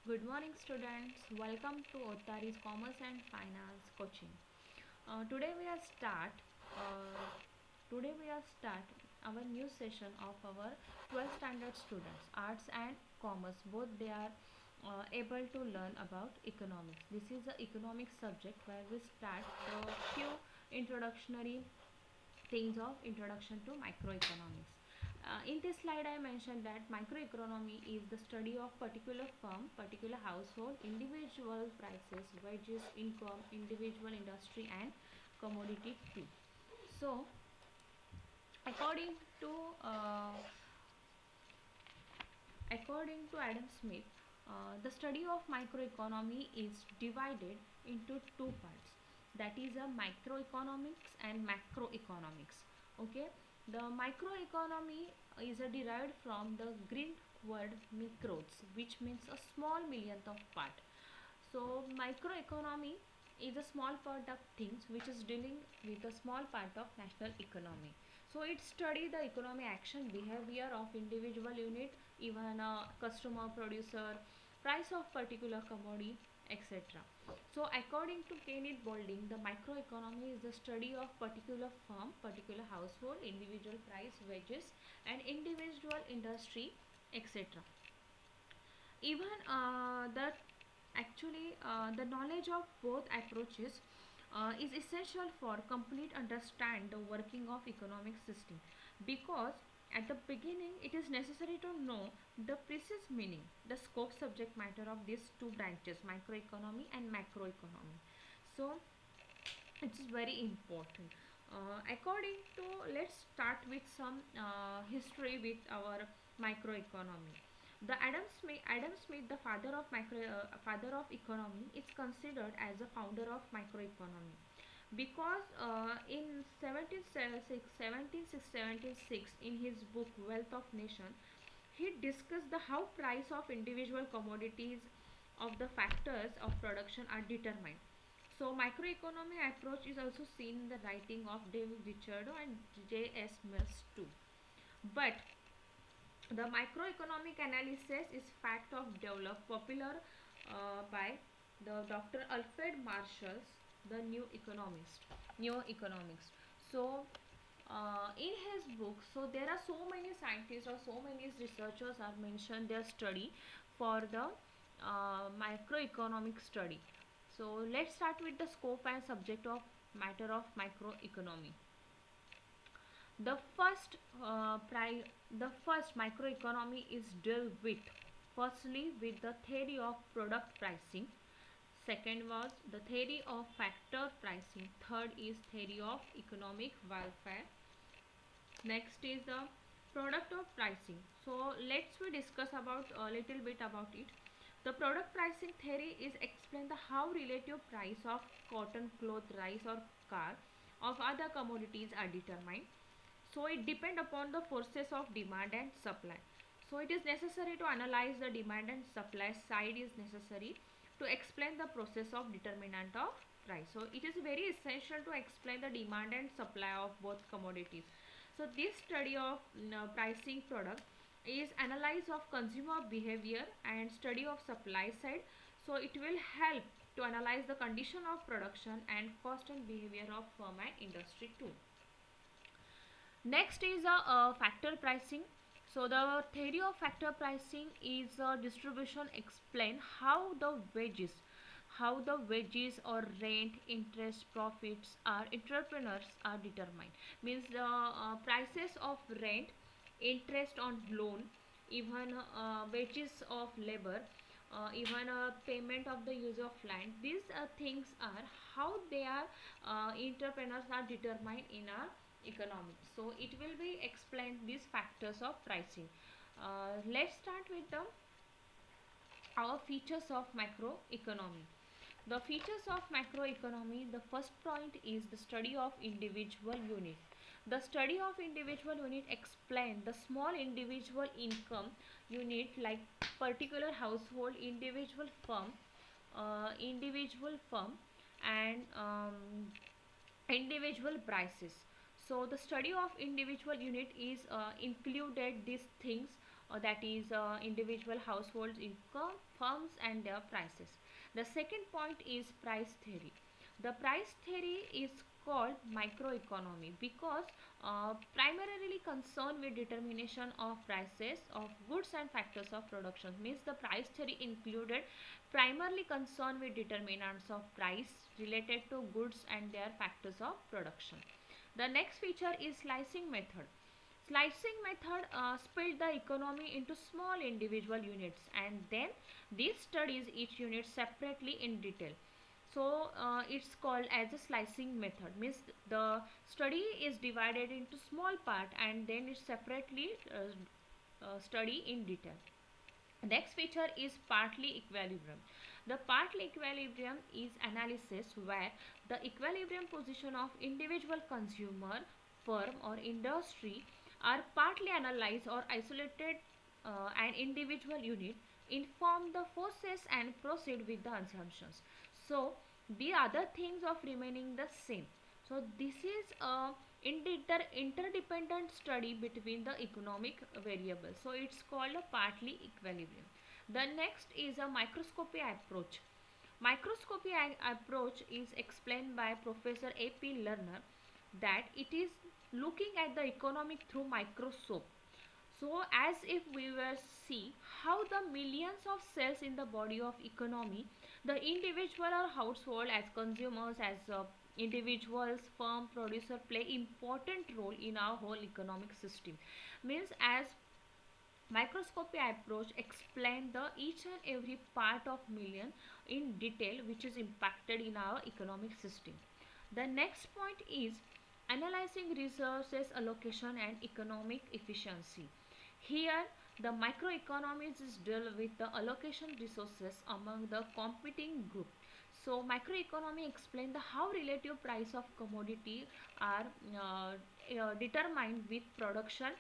Good morning, students. Welcome to Ottari's Commerce and Finance Coaching. Today we are start. Uh, Today we are start our new session of our 12th standard students, arts and commerce. Both they are able to learn about economics. This is the economics subject where we start the few introductory things of introduction to microeconomics. In this slide, I mentioned that microeconomy is the study of particular firm, particular household, individual prices, wages, income, individual industry, and commodity too. So, according to uh, according to Adam Smith, the study of microeconomy is divided into two parts. That is a microeconomics and macroeconomics. Okay, the microeconomy is a derived from the Greek word micros, which means a small millionth of part. So microeconomy is a small part of things which is dealing with a small part of national economy. So it study the economic action behavior of individual unit, even a customer, producer, price of particular commodity, etc. So according to Kenneth Boulding, the microeconomy is the study of particular firm, particular household, individual price, wages, and individual industry, etc. Even that actually the knowledge of both approaches is essential for complete understand the working of economic system, because at the beginning it is necessary to know the precise meaning, the scope subject matter of these two branches, microeconomy and macroeconomy. So it's very important. According to, let's start with some history with our microeconomy. The Adam Smith, the father of economy, is considered as the founder of microeconomy, because in 1776 in his book Wealth of Nation, he discussed the how price of individual commodities of the factors of production are determined. So microeconomy approach is also seen in the writing of David Ricardo and J.S. Mills too. But the microeconomic analysis is fact of developed popular by the Dr. Alfred Marshall's the new economics. So in his book, so there are so many scientists or so many researchers are mentioned their study for the microeconomic study. So let's start with the scope and subject of matter of microeconomy. The first the first microeconomy is deal with firstly with the theory of product pricing. Second was the theory of factor pricing. Third is theory of economic welfare. Next is the product of pricing. So let's we discuss about a little bit about it. The product pricing theory is explain the how relative price of cotton, cloth, rice or car of other commodities are determined. So it depend upon the forces of demand and supply. So it is necessary to analyze the demand and supply side is necessary to explain the process of determinant of price. So it is very essential to explain the demand and supply of both commodities. So this study of pricing product is analysis of consumer behavior and study of supply side. So it will help to analyze the condition of production and cost and behavior of firm and industry too. Next is factor pricing. So the theory of factor pricing is a distribution explain how the wages or rent, interest, profits are entrepreneurs are determined. Means the prices of rent, interest on loan, even wages of labor, even payment of the use of land. These things are how they are entrepreneurs are determined in our economics. So it will be explained these factors of pricing. Let's start with the our features of macroeconomy. The features of macroeconomy, the first point is the study of individual unit. The study of individual unit explain the small individual income unit like particular household, individual firm, and individual prices. So the study of individual unit is included these things, that is individual households income, firms and their prices. The second point is price theory. The price theory is called microeconomy because primarily concerned with determination of prices of goods and factors of production. Means the price theory included primarily concerned with determinants of price related to goods and their factors of production. The next feature is slicing method. Slicing method split the economy into small individual units and then this studies each unit separately in detail. So it's called as a slicing method. Means the study is divided into small part and then it's separately study in detail. Next feature is partly equilibrium. The partly equilibrium is analysis where the equilibrium position of individual consumer, firm or industry are partly analyzed or isolated an individual unit, inform the forces and proceed with the assumptions. So the other things of remaining the same. So this is a interdependent study between the economic variables. So it's called a partly equilibrium. The next is a microscopy approach. Microscopy approach is explained by Professor A.P. Lerner that it is looking at the economic through microscope. So as if we were see how the millions of cells in the body of economy, the individual or household as consumers, as individuals, firm, producer play important role in our whole economic system. Means as microscopy approach explain the each and every part of million in detail which is impacted in our economic system. The next point is analyzing resources allocation and economic efficiency. Here the microeconomics deal with the allocation resources among the competing group. So microeconomy explain the how relative price of commodity are determined with production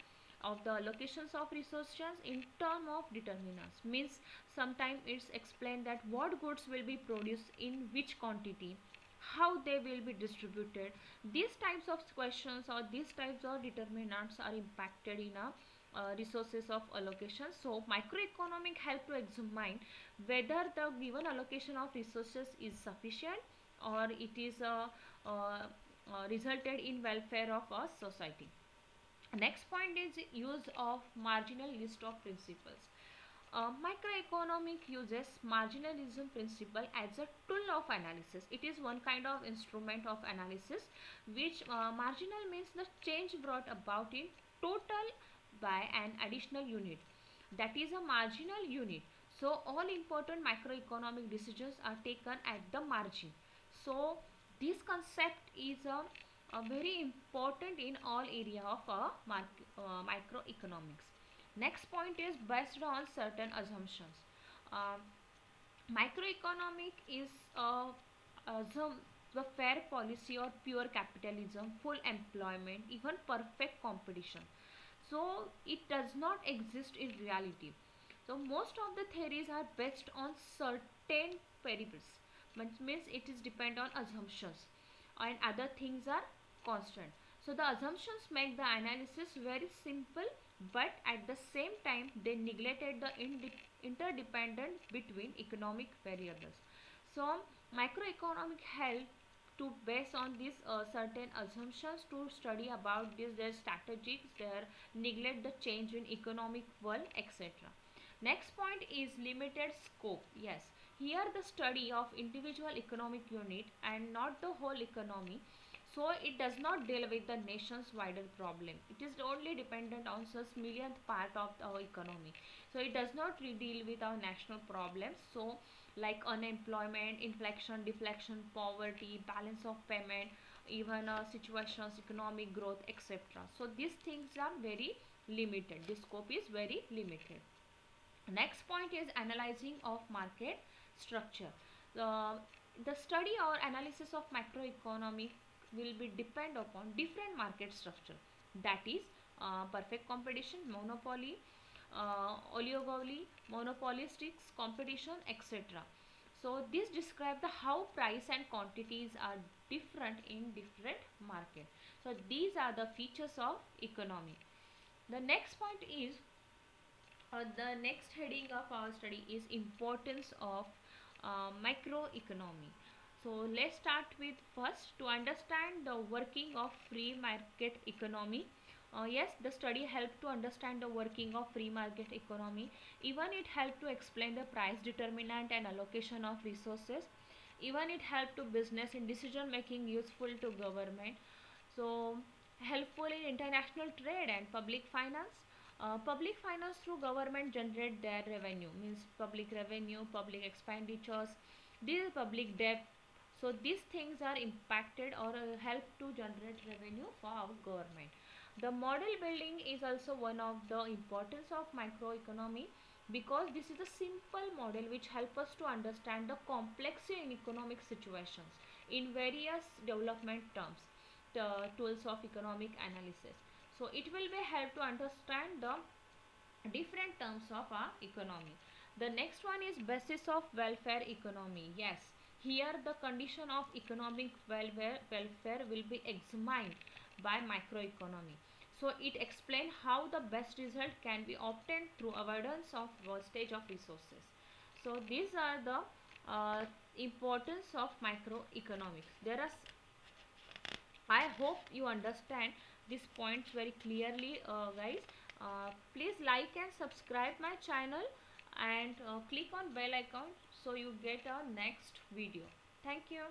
of the allocations of resources in term of determinants. Means sometimes it's explained that what goods will be produced in which quantity, how they will be distributed. These types of questions or these types of determinants are impacted in a resources of allocation. So microeconomic help to examine whether the given allocation of resources is sufficient or it is resulted in welfare of a society. Next point is use of marginal list of principles. Microeconomic uses marginalism principle as a tool of analysis. It is one kind of instrument of analysis which marginal means the change brought about in total by an additional unit. That is a marginal unit. So all important macroeconomic decisions are taken at the margin. So this concept is very important in all area of microeconomics. Next point is based on certain assumptions. Um, Microeconomic is assume the fair policy or pure capitalism, full employment, even perfect competition. So it does not exist in reality. So most of the theories are based on certain variables, which means it is depend on assumptions and other things are constant. So the assumptions make the analysis very simple but at the same time they neglected the interdependence between economic variables. So microeconomic help to base on these certain assumptions to study about this their strategies, their neglect the change in economic world, etc. Next point is limited scope. Yes, here the study of individual economic unit and not the whole economy. So it does not deal with the nation's wider problem. It is only dependent on such millionth part of our economy. So it does not deal with our national problems. So like unemployment, inflation, deflation, poverty, balance of payment, even situations, economic growth, etc. So these things are very limited. The scope is very limited. Next point is analyzing of market structure. Uh, the study or analysis of macroeconomy will be depend upon different market structure. That is perfect competition, monopoly, oligopoly, monopolistic competition, etc. So this describe the how price and quantities are different in different market. So these are the features of economy. The next point is The next heading of our study is importance of microeconomy. So let's start with first to understand the working of free market economy. Yes, the study helped to understand the working of free market economy. Even it helped to explain the price determinant and allocation of resources. Even it helped to business in decision making, useful to government. So helpful in international trade and public finance. Public finance through government generate their revenue, means public revenue, public expenditures, this is public debt. So these things are impacted or help to generate revenue for our government. The model building is also one of the importance of microeconomy, because this is a simple model which help us to understand the complexity in economic situations in various development terms, the tools of economic analysis. So it will be help to understand the different terms of our economy. The next one is basis of welfare economy. Yes, here the condition of economic welfare will be examined by microeconomy. So it explains how the best result can be obtained through avoidance of wastage of resources. So these are the importance of microeconomics. There are, I hope you understand these points very clearly, guys. Please like and subscribe my channel, and click on bell icon so you get our next video. Thank you.